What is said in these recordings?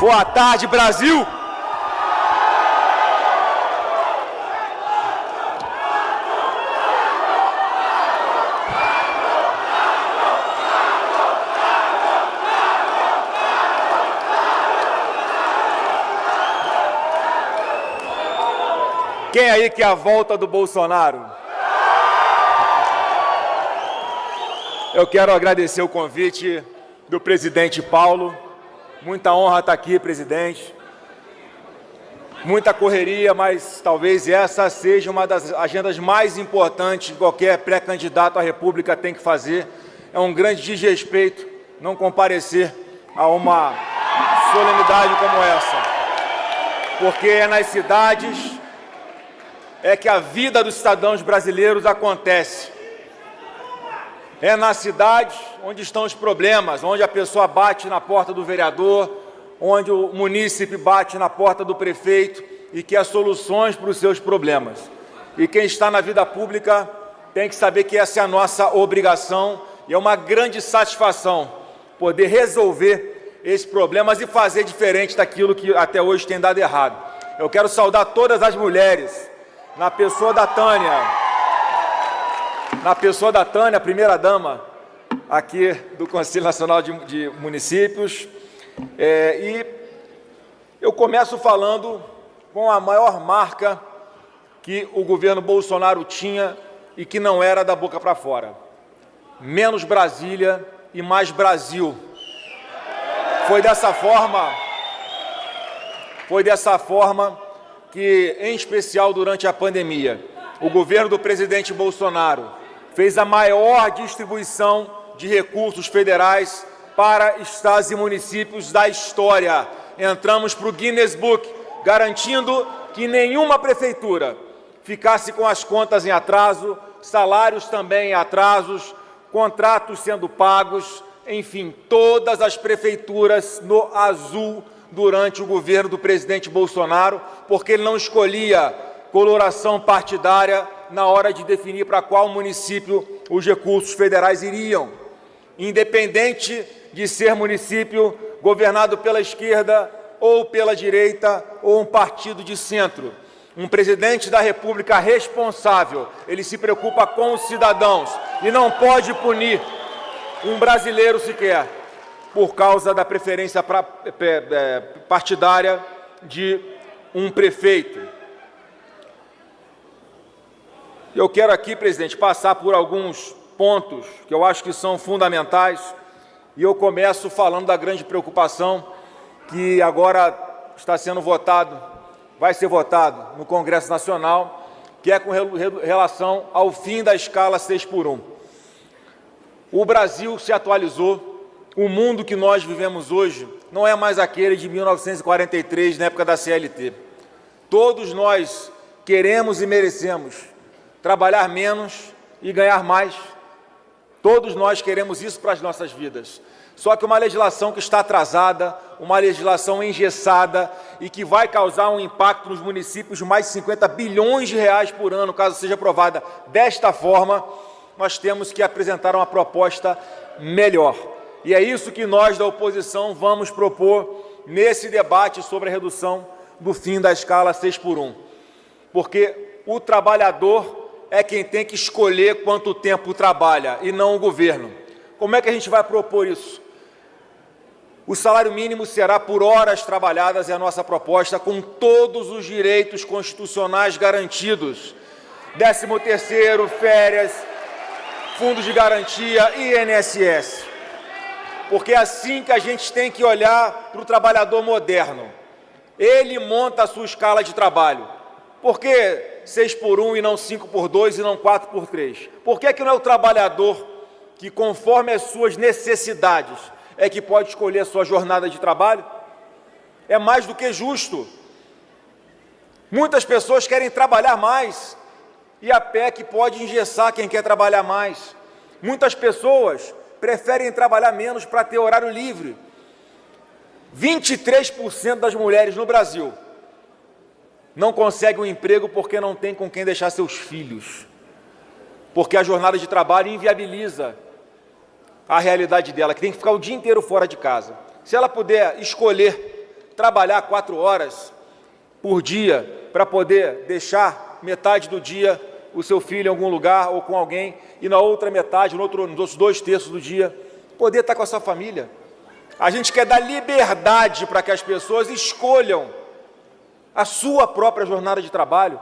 Boa tarde, Brasil! Quem aí quer a volta do Bolsonaro? Eu quero agradecer o convite do presidente Paulo. Muita honra estar aqui, presidente. Muita correria, mas talvez essa seja uma das agendas mais importantes que qualquer pré-candidato à República tem que fazer. É um grande desrespeito não comparecer a uma solenidade como essa, porque é nas cidades que a vida dos cidadãos brasileiros acontece. É na cidade onde estão os problemas, onde a pessoa bate na porta do vereador, onde o munícipe bate na porta do prefeito e quer soluções para os seus problemas. E quem está na vida pública tem que saber que essa é a nossa obrigação e é uma grande satisfação poder resolver esses problemas e fazer diferente daquilo que até hoje tem dado errado. Eu quero saudar todas as mulheres, na pessoa da Tânia, primeira-dama aqui do Conselho Nacional de Municípios. E eu começo falando com a maior marca que o governo Bolsonaro tinha e que não era da boca para fora. Menos Brasília e mais Brasil. Foi dessa forma que, em especial durante a pandemia, o governo do presidente Bolsonaro fez a maior distribuição de recursos federais para estados e municípios da história. Entramos para o Guinness Book, garantindo que nenhuma prefeitura ficasse com as contas em atraso, salários também em atrasos, contratos sendo pagos, enfim, todas as prefeituras no azul durante o governo do presidente Bolsonaro, porque ele não escolhia coloração partidária na hora de definir para qual município os recursos federais iriam. Independente de ser município governado pela esquerda ou pela direita ou um partido de centro. Um presidente da República responsável, ele se preocupa com os cidadãos e não pode punir um brasileiro sequer por causa da preferência partidária de um prefeito. Eu quero aqui, presidente, passar por alguns pontos que eu acho que são fundamentais, e eu começo falando da grande preocupação que agora está sendo votado, vai ser votado no Congresso Nacional, que é com relação ao fim da escala 6x1. O Brasil se atualizou, o mundo que nós vivemos hoje não é mais aquele de 1943, na época da CLT. Todos nós queremos e merecemos trabalhar menos e ganhar mais. Todos nós queremos isso para as nossas vidas. Só que uma legislação que está atrasada, uma legislação engessada e que vai causar um impacto nos municípios de mais de 50 bilhões de reais por ano, caso seja aprovada desta forma, nós temos que apresentar uma proposta melhor. E é isso que nós da oposição vamos propor nesse debate sobre a redução do fim da escala 6x1. Porque o trabalhador é quem tem que escolher quanto tempo trabalha e não o governo. Como é que a gente vai propor isso? O salário mínimo será por horas trabalhadas, é a nossa proposta, com todos os direitos constitucionais garantidos. 13º, férias, fundos de garantia e INSS. Porque é assim que a gente tem que olhar para o trabalhador moderno. Ele monta a sua escala de trabalho. Por que 6x1 e não 5x2 e não 4x3? Por que não é o trabalhador que, conforme as suas necessidades, é que pode escolher a sua jornada de trabalho? É mais do que justo. Muitas pessoas querem trabalhar mais e a PEC pode engessar quem quer trabalhar mais. Muitas pessoas preferem trabalhar menos para ter horário livre. 23% das mulheres no Brasil não conseguem um emprego porque não tem com quem deixar seus filhos, porque a jornada de trabalho inviabiliza a realidade dela, que tem que ficar o dia inteiro fora de casa. Se ela puder escolher trabalhar 4 horas por dia para poder deixar metade do dia o seu filho em algum lugar ou com alguém e na outra metade, nos outros 2/3 do dia, poder estar com a sua família. A gente quer dar liberdade para que as pessoas escolham a sua própria jornada de trabalho.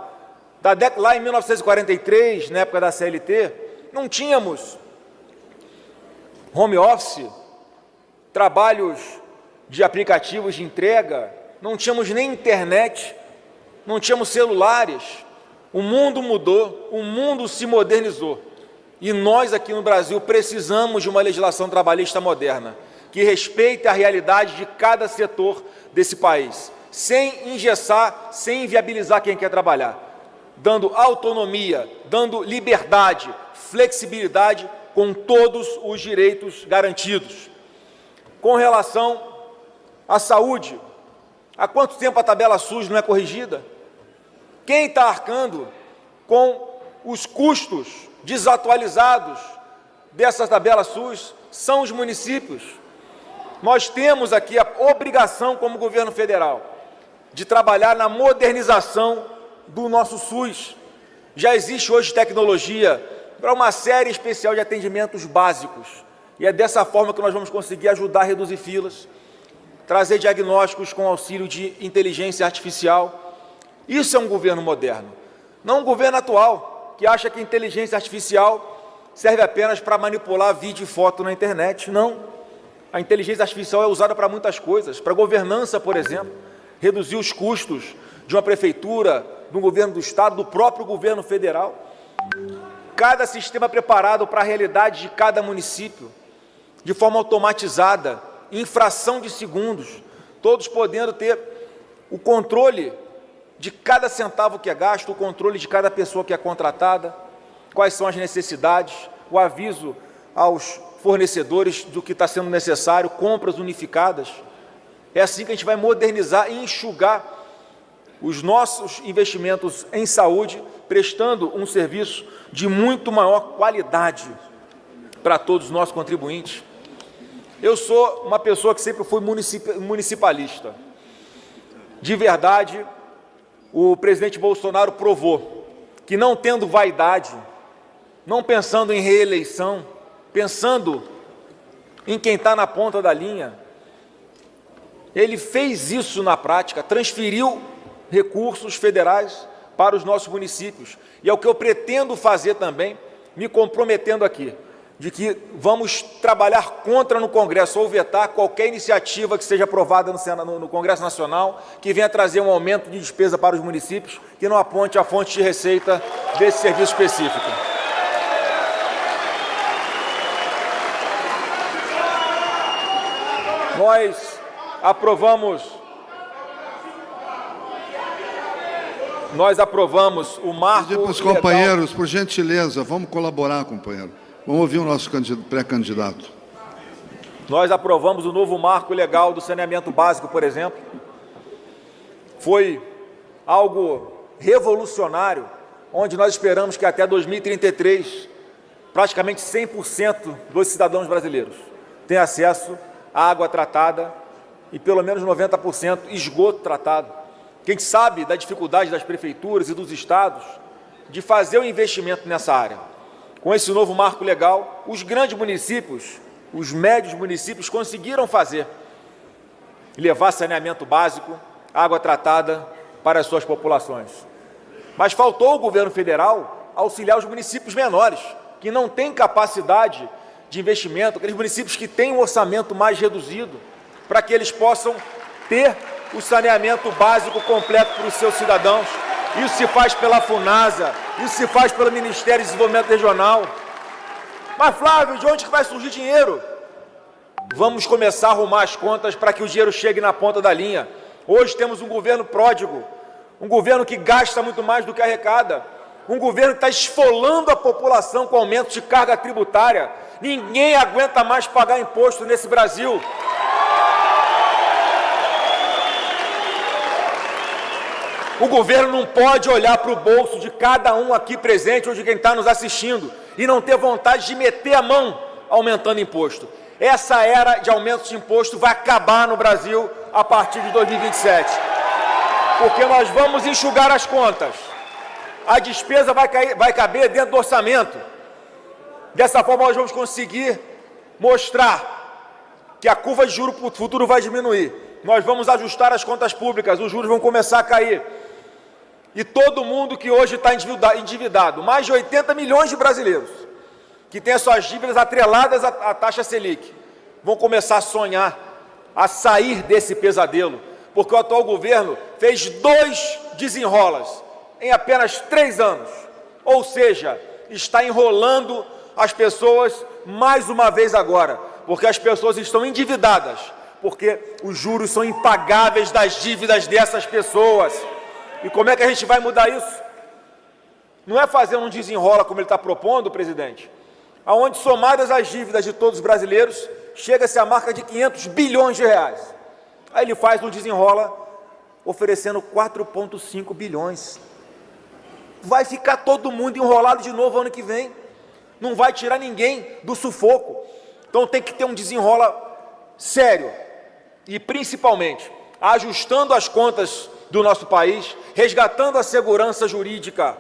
Lá em 1943, na época da CLT, não tínhamos home office, trabalhos de aplicativos de entrega, não tínhamos nem internet, não tínhamos celulares. O mundo mudou, o mundo se modernizou. E nós aqui no Brasil precisamos de uma legislação trabalhista moderna, que respeite a realidade de cada setor desse país, sem engessar, sem inviabilizar quem quer trabalhar, dando autonomia, dando liberdade, flexibilidade, com todos os direitos garantidos. Com relação à saúde, há quanto tempo a tabela SUS não é corrigida? Quem está arcando com os custos desatualizados dessa tabela SUS são os municípios. Nós temos aqui a obrigação, como governo federal, de trabalhar na modernização do nosso SUS. Já existe hoje tecnologia para uma série especial de atendimentos básicos. E é dessa forma que nós vamos conseguir ajudar a reduzir filas, trazer diagnósticos com auxílio de inteligência artificial. Isso é um governo moderno, não um governo atual, que acha que a inteligência artificial serve apenas para manipular vídeo e foto na internet. Não. A inteligência artificial é usada para muitas coisas, para governança, por exemplo, reduzir os custos de uma prefeitura, de um governo do Estado, do próprio governo federal. Cada sistema preparado para a realidade de cada município, de forma automatizada, em fração de segundos, todos podendo ter o controle de cada centavo que é gasto, o controle de cada pessoa que é contratada, quais são as necessidades, o aviso aos fornecedores do que está sendo necessário, compras unificadas. É assim que a gente vai modernizar e enxugar os nossos investimentos em saúde, prestando um serviço de muito maior qualidade para todos os nossos contribuintes. Eu sou uma pessoa que sempre fui municipalista. De verdade, o presidente Bolsonaro provou que, não tendo vaidade, não pensando em reeleição, pensando em quem está na ponta da linha, ele fez isso na prática, transferiu recursos federais para os nossos municípios. E é o que eu pretendo fazer também, me comprometendo aqui, de que vamos trabalhar contra no Congresso ou vetar qualquer iniciativa que seja aprovada no Congresso Nacional, que venha trazer um aumento de despesa para os municípios, que não aponte a fonte de receita desse serviço específico. Nós aprovamos o marco... Pedir para os companheiros, por gentileza, vamos colaborar, companheiro. Vamos ouvir o nosso pré-candidato. Nós aprovamos o novo marco legal do saneamento básico, por exemplo. Foi algo revolucionário, onde nós esperamos que até 2033, praticamente 100% dos cidadãos brasileiros tenham acesso à água tratada e pelo menos 90% esgoto tratado. Quem sabe da dificuldade das prefeituras e dos estados de fazer o investimento nessa área. Com esse novo marco legal, os grandes municípios, os médios municípios conseguiram fazer, levar saneamento básico, água tratada para as suas populações. Mas faltou o governo federal auxiliar os municípios menores, que não têm capacidade de investimento, aqueles municípios que têm um orçamento mais reduzido, para que eles possam ter o saneamento básico completo para os seus cidadãos. Isso se faz pela FUNASA, isso se faz pelo Ministério de Desenvolvimento Regional. Mas, Flávio, de onde que vai surgir dinheiro? Vamos começar a arrumar as contas para que o dinheiro chegue na ponta da linha. Hoje temos um governo pródigo, um governo que gasta muito mais do que arrecada, um governo que está esfolando a população com aumento de carga tributária. Ninguém aguenta mais pagar imposto nesse Brasil. O governo não pode olhar para o bolso de cada um aqui presente ou de quem está nos assistindo e não ter vontade de meter a mão aumentando imposto. Essa era de aumentos de imposto vai acabar no Brasil a partir de 2027. Porque nós vamos enxugar as contas. A despesa vai caber dentro do orçamento. Dessa forma, nós vamos conseguir mostrar que a curva de juros para o futuro vai diminuir. Nós vamos ajustar as contas públicas, os juros vão começar a cair. E todo mundo que hoje está endividado, mais de 80 milhões de brasileiros, que têm as suas dívidas atreladas à taxa Selic, vão começar a sonhar, a sair desse pesadelo, porque o atual governo fez 2 desenrolas em apenas 3 anos, ou seja, está enrolando as pessoas mais uma vez agora, porque as pessoas estão endividadas, porque os juros são impagáveis das dívidas dessas pessoas. E como é que a gente vai mudar isso? Não é fazendo um desenrola como ele está propondo, presidente, aonde somadas as dívidas de todos os brasileiros, chega-se à marca de 500 bilhões de reais. Aí ele faz um desenrola oferecendo 4,5 bilhões. Vai ficar todo mundo enrolado de novo ano que vem. Não vai tirar ninguém do sufoco. Então tem que ter um desenrola sério e, principalmente, ajustando as contas do nosso país, resgatando a segurança jurídica.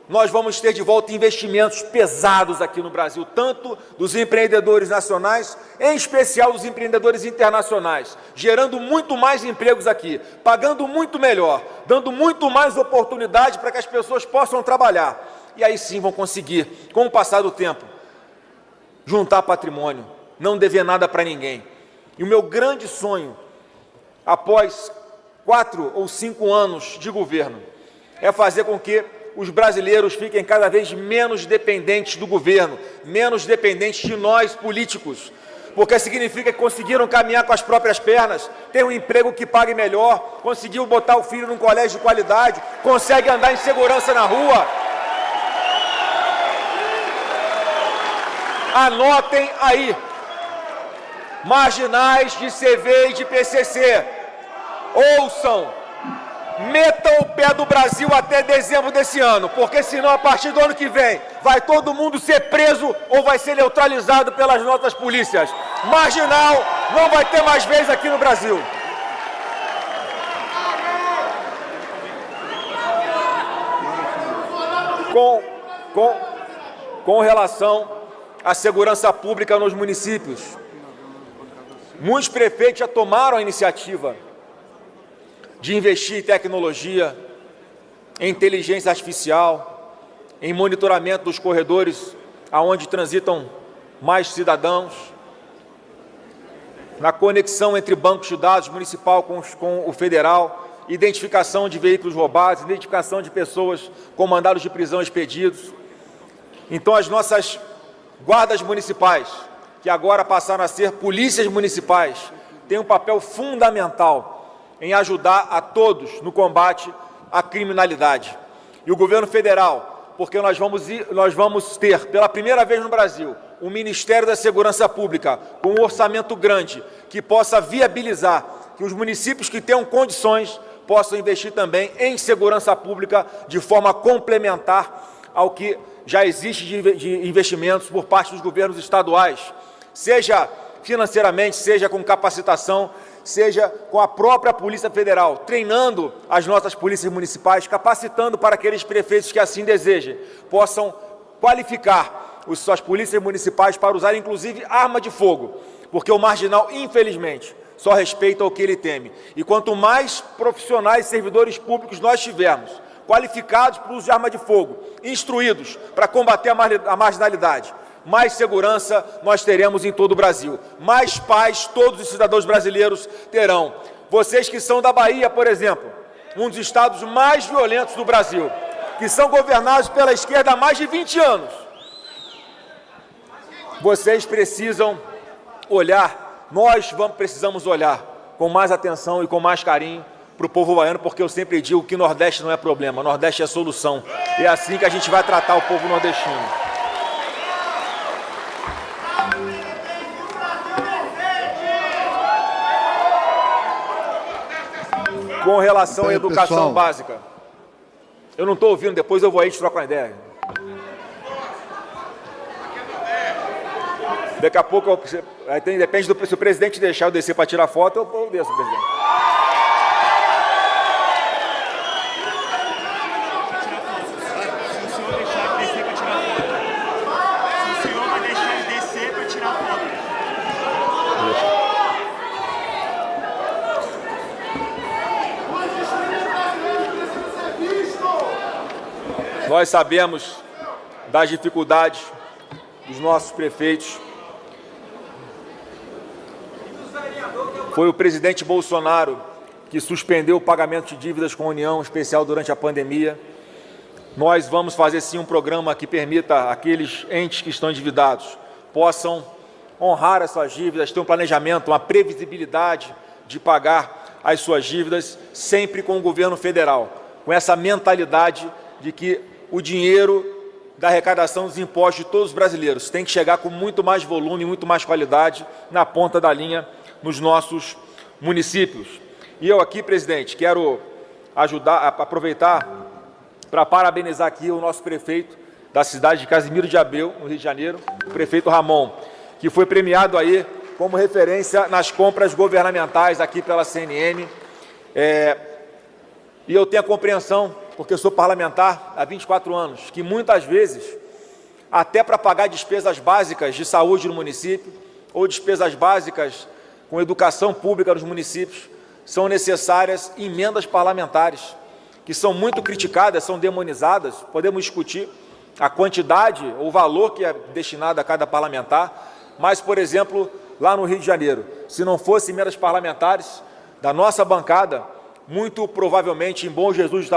Nós vamos ter de volta investimentos pesados aqui no Brasil, tanto dos empreendedores nacionais, em especial dos empreendedores internacionais, gerando muito mais empregos aqui, pagando muito melhor, dando muito mais oportunidade para que as pessoas possam trabalhar. E aí sim vão conseguir, com o passar do tempo, juntar patrimônio, não dever nada para ninguém. E o meu grande sonho, após 4 ou 5 anos de governo, é fazer com que os brasileiros fiquem cada vez menos dependentes do governo, menos dependentes de nós políticos, porque significa que conseguiram caminhar com as próprias pernas, ter um emprego que pague melhor, conseguiu botar o filho num colégio de qualidade, consegue andar em segurança na rua. Anotem aí, marginais de CV e de PCC, ouçam, metam o pé do Brasil até dezembro desse ano, porque senão a partir do ano que vem vai todo mundo ser preso ou vai ser neutralizado pelas nossas polícias. Marginal não vai ter mais vez aqui no Brasil. Com relação à segurança pública nos municípios, muitos prefeitos já tomaram a iniciativa de investir em tecnologia, em inteligência artificial, em monitoramento dos corredores aonde transitam mais cidadãos, na conexão entre bancos de dados municipal com o federal, identificação de veículos roubados, identificação de pessoas com mandados de prisão expedidos. Então, as nossas guardas municipais, que agora passaram a ser polícias municipais, têm um papel fundamental em ajudar a todos no combate à criminalidade. E o governo federal, porque nós vamos ter, pela primeira vez no Brasil, um Ministério da Segurança Pública com um orçamento grande, que possa viabilizar que os municípios que tenham condições possam investir também em segurança pública de forma complementar ao que já existe de investimentos por parte dos governos estaduais, seja financeiramente, seja com capacitação, seja com a própria Polícia Federal, treinando as nossas polícias municipais, capacitando para aqueles prefeitos que assim desejem, possam qualificar suas polícias municipais para usar, inclusive, arma de fogo, porque o marginal, infelizmente, só respeita o que ele teme. E quanto mais profissionais e servidores públicos nós tivermos, qualificados para o uso de arma de fogo, instruídos para combater a marginalidade, mais segurança nós teremos em todo o Brasil. Mais paz todos os cidadãos brasileiros terão. Vocês que são da Bahia, por exemplo, um dos estados mais violentos do Brasil, que são governados pela esquerda há mais de 20 anos, vocês precisam olhar, precisamos olhar com mais atenção e com mais carinho para o povo baiano, porque eu sempre digo que o Nordeste não é problema, o Nordeste é solução. E é assim que a gente vai tratar o povo nordestino. Com relação à educação básica, eu não estou ouvindo, depois eu vou aí e trocar uma ideia. Daqui a pouco eu... Depende se o presidente deixar eu descer para tirar foto, eu desço, presidente. Nós sabemos das dificuldades dos nossos prefeitos. Foi o presidente Bolsonaro que suspendeu o pagamento de dívidas com a União, especial durante a pandemia. Nós vamos fazer sim um programa que permita aqueles entes que estão endividados possam honrar as suas dívidas, ter um planejamento, uma previsibilidade de pagar as suas dívidas, sempre com o governo federal, com essa mentalidade de que o dinheiro da arrecadação dos impostos de todos os brasileiros tem que chegar com muito mais volume, muito mais qualidade na ponta da linha nos nossos municípios. E eu aqui, presidente, quero aproveitar para parabenizar aqui o nosso prefeito da cidade de Casimiro de Abreu, no Rio de Janeiro, o prefeito Ramon, que foi premiado aí como referência nas compras governamentais aqui pela CNM. E eu tenho a compreensão, porque eu sou parlamentar há 24 anos, que muitas vezes, até para pagar despesas básicas de saúde no município, ou despesas básicas com educação pública nos municípios, são necessárias emendas parlamentares, que são muito criticadas, são demonizadas. Podemos discutir a quantidade ou o valor que é destinado a cada parlamentar, mas, por exemplo, lá no Rio de Janeiro, se não fossem emendas parlamentares da nossa bancada, muito provavelmente, em Bom Jesus de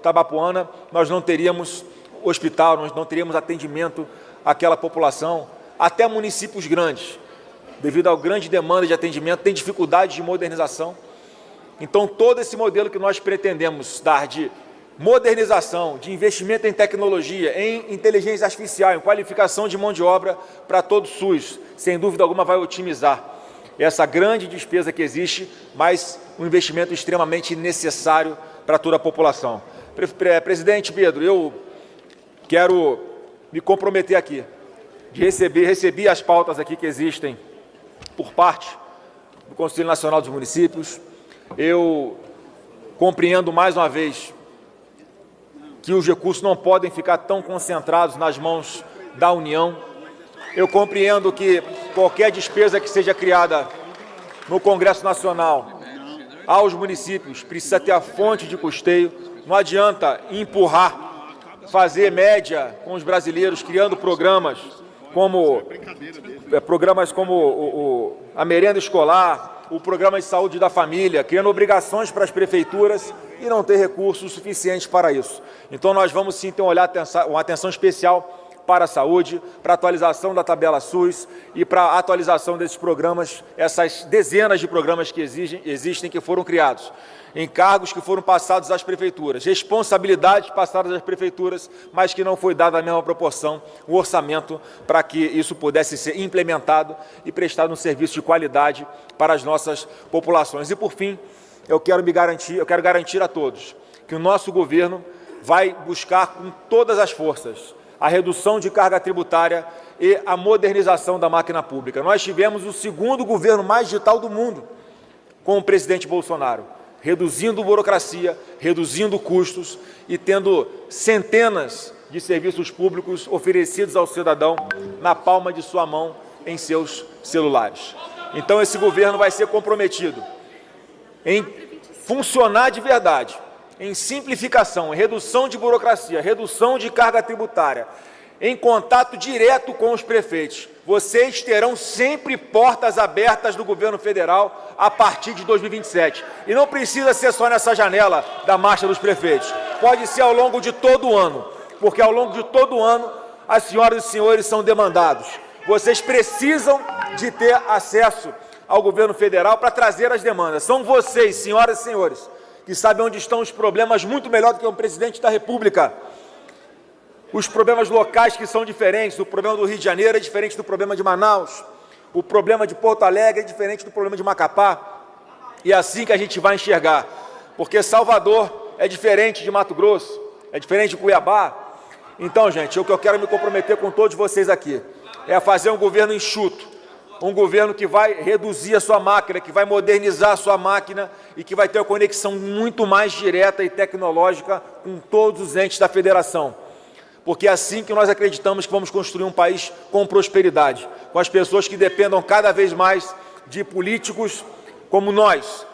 Tabapuana, nós não teríamos hospital, nós não teríamos atendimento àquela população. Até municípios grandes, devido à grande demanda de atendimento, tem dificuldade de modernização. Então, todo esse modelo que nós pretendemos dar de modernização, de investimento em tecnologia, em inteligência artificial, em qualificação de mão de obra para todo o SUS, sem dúvida alguma vai otimizar essa grande despesa que existe, mas um investimento extremamente necessário para toda a população. Presidente Pedro, eu quero me comprometer aqui, de recebi as pautas aqui que existem por parte do Conselho Nacional dos Municípios. Eu compreendo mais uma vez que os recursos não podem ficar tão concentrados nas mãos da União. Eu compreendo que qualquer despesa que seja criada no Congresso Nacional aos municípios precisa ter a fonte de custeio. Não adianta empurrar, fazer média com os brasileiros, criando programas como a merenda escolar, o programa de saúde da família, criando obrigações para as prefeituras e não ter recursos suficientes para isso. Então, nós vamos sim ter uma atenção especial para a saúde, para a atualização da tabela SUS e para a atualização desses programas, essas dezenas de programas que existem, que foram criados, encargos que foram passados às prefeituras, responsabilidades passadas às prefeituras, mas que não foi dada a mesma proporção, o orçamento para que isso pudesse ser implementado e prestado um serviço de qualidade para as nossas populações. E, por fim, eu quero garantir a todos que o nosso governo vai buscar com todas as forças a redução de carga tributária e a modernização da máquina pública. Nós tivemos o segundo governo mais digital do mundo com o presidente Bolsonaro, reduzindo burocracia, reduzindo custos e tendo centenas de serviços públicos oferecidos ao cidadão na palma de sua mão em seus celulares. Então, esse governo vai ser comprometido em funcionar de verdade, em simplificação, em redução de burocracia, redução de carga tributária, em contato direto com os prefeitos. Vocês terão sempre portas abertas do governo federal a partir de 2027. E não precisa ser só nessa janela da Marcha dos Prefeitos. Pode ser ao longo de todo o ano, porque ao longo de todo o ano as senhoras e os senhores são demandados. Vocês precisam de ter acesso ao governo federal para trazer as demandas. São vocês, senhoras e senhores, que sabem onde estão os problemas muito melhor do que o presidente da República. Os problemas locais que são diferentes, o problema do Rio de Janeiro é diferente do problema de Manaus, o problema de Porto Alegre é diferente do problema de Macapá, e é assim que a gente vai enxergar, porque Salvador é diferente de Mato Grosso, é diferente de Cuiabá. Então, gente, o que eu quero me comprometer com todos vocês aqui é a fazer um governo enxuto, um governo que vai reduzir a sua máquina, que vai modernizar a sua máquina e que vai ter uma conexão muito mais direta e tecnológica com todos os entes da federação. Porque é assim que nós acreditamos que vamos construir um país com prosperidade, com as pessoas que dependam cada vez mais de políticos como nós.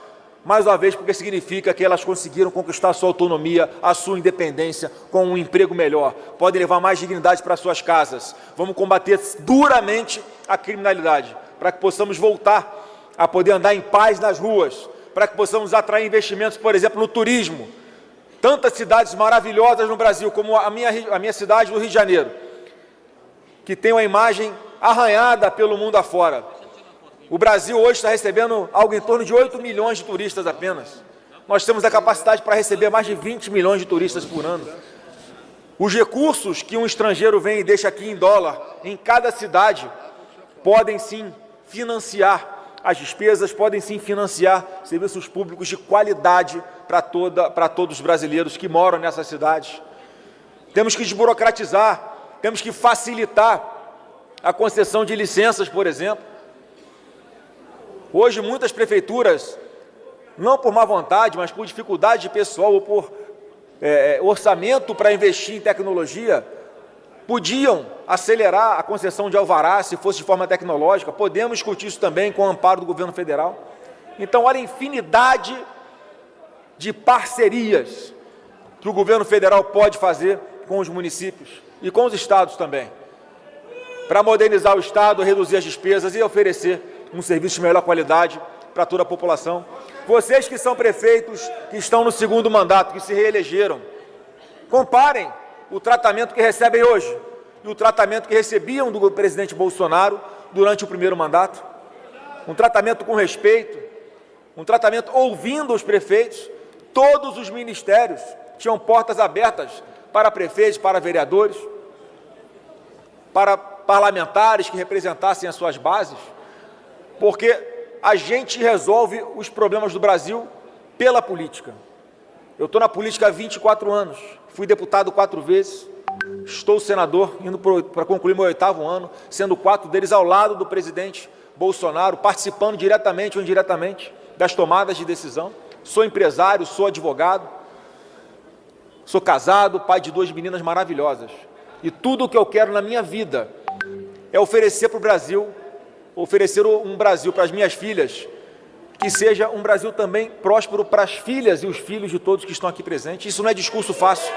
Mais uma vez, porque significa que elas conseguiram conquistar a sua autonomia, a sua independência, com um emprego melhor, podem levar mais dignidade para suas casas. Vamos combater duramente a criminalidade, para que possamos voltar a poder andar em paz nas ruas, para que possamos atrair investimentos, por exemplo, no turismo. Tantas cidades maravilhosas no Brasil, como a minha cidade do Rio de Janeiro, que tem uma imagem arranhada pelo mundo afora. O Brasil hoje está recebendo algo em torno de 8 milhões de turistas apenas. Nós temos a capacidade para receber mais de 20 milhões de turistas por ano. Os recursos que um estrangeiro vem e deixa aqui em dólar, em cada cidade, podem sim financiar as despesas, podem sim financiar serviços públicos de qualidade para todos os brasileiros que moram nessas cidades. Temos que desburocratizar, temos que facilitar a concessão de licenças, por exemplo. Hoje, muitas prefeituras, não por má vontade, mas por dificuldade de pessoal ou por orçamento para investir em tecnologia, podiam acelerar a concessão de alvará, se fosse de forma tecnológica. Podemos discutir isso também com o amparo do governo federal. Então, olha a infinidade de parcerias que o governo federal pode fazer com os municípios e com os estados também, para modernizar o estado, reduzir as despesas e oferecer um serviço de melhor qualidade para toda a população. Vocês que são prefeitos, que estão no segundo mandato, que se reelegeram, comparem o tratamento que recebem hoje e o tratamento que recebiam do presidente Bolsonaro durante o primeiro mandato. Um tratamento com respeito, um tratamento ouvindo os prefeitos. Todos os ministérios tinham portas abertas para prefeitos, para vereadores, para parlamentares que representassem as suas bases, porque a gente resolve os problemas do Brasil pela política. Eu estou na política há 24 anos, fui deputado 4 vezes, estou senador, indo para concluir meu 8º ano, sendo 4 deles ao lado do presidente Bolsonaro, participando diretamente ou indiretamente das tomadas de decisão. Sou empresário, sou advogado, sou casado, pai de 2 meninas maravilhosas. E tudo o que eu quero na minha vida é oferecer para o Brasil, oferecer um Brasil para as minhas filhas, que seja um Brasil também próspero para as filhas e os filhos de todos que estão aqui presentes. Isso não é discurso fácil.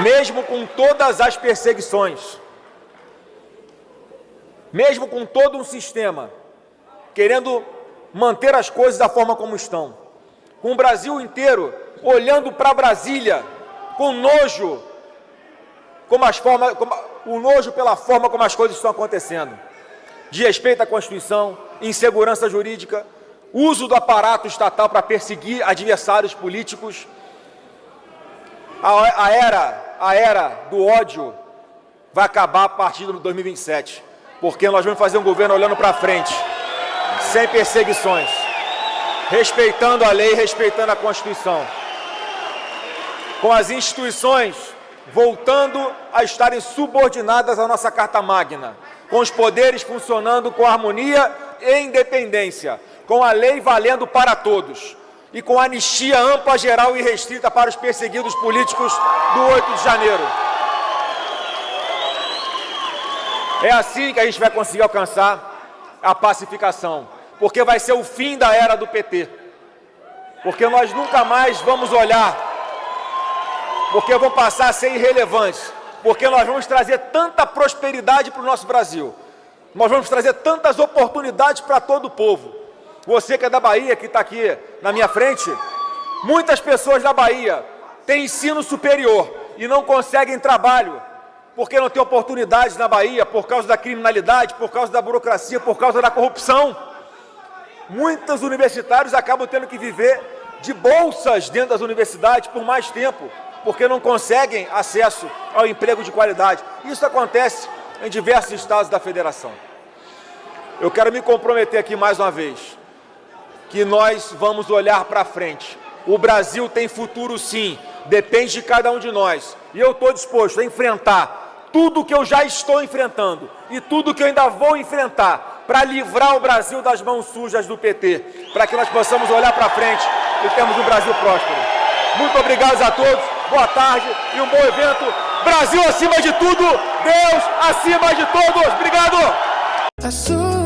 Mesmo com todas as perseguições, mesmo com todo um sistema querendo manter as coisas da forma como estão, com o Brasil inteiro olhando para Brasília com nojo, o nojo pela forma como as coisas estão acontecendo, de respeito à Constituição, insegurança jurídica, uso do aparato estatal para perseguir adversários políticos. A era do ódio vai acabar a partir de 2027, porque nós vamos fazer um governo olhando para frente, sem perseguições, respeitando a lei, respeitando a Constituição, com as instituições voltando a estarem subordinadas à nossa Carta Magna, com os poderes funcionando com harmonia e independência, com a lei valendo para todos e com anistia ampla, geral e restrita para os perseguidos políticos do 8 de janeiro. É assim que a gente vai conseguir alcançar a pacificação, porque vai ser o fim da era do PT, porque nós nunca mais vamos olhar, porque vão passar a ser irrelevantes, porque nós vamos trazer tanta prosperidade para o nosso Brasil, nós vamos trazer tantas oportunidades para todo o povo. Você que é da Bahia, que está aqui na minha frente, muitas pessoas da Bahia têm ensino superior e não conseguem trabalho, porque não tem oportunidades na Bahia, por causa da criminalidade, por causa da burocracia, por causa da corrupção. Muitos universitários acabam tendo que viver de bolsas dentro das universidades por mais tempo, porque não conseguem acesso ao emprego de qualidade. Isso acontece em diversos estados da federação. Eu quero me comprometer aqui mais uma vez, que nós vamos olhar para frente. O Brasil tem futuro sim, depende de cada um de nós. E eu estou disposto a enfrentar tudo que eu já estou enfrentando e tudo que eu ainda vou enfrentar para livrar o Brasil das mãos sujas do PT, para que nós possamos olhar para frente e termos um Brasil próspero. Muito obrigado a todos, boa tarde e um bom evento. Brasil acima de tudo, Deus acima de todos. Obrigado!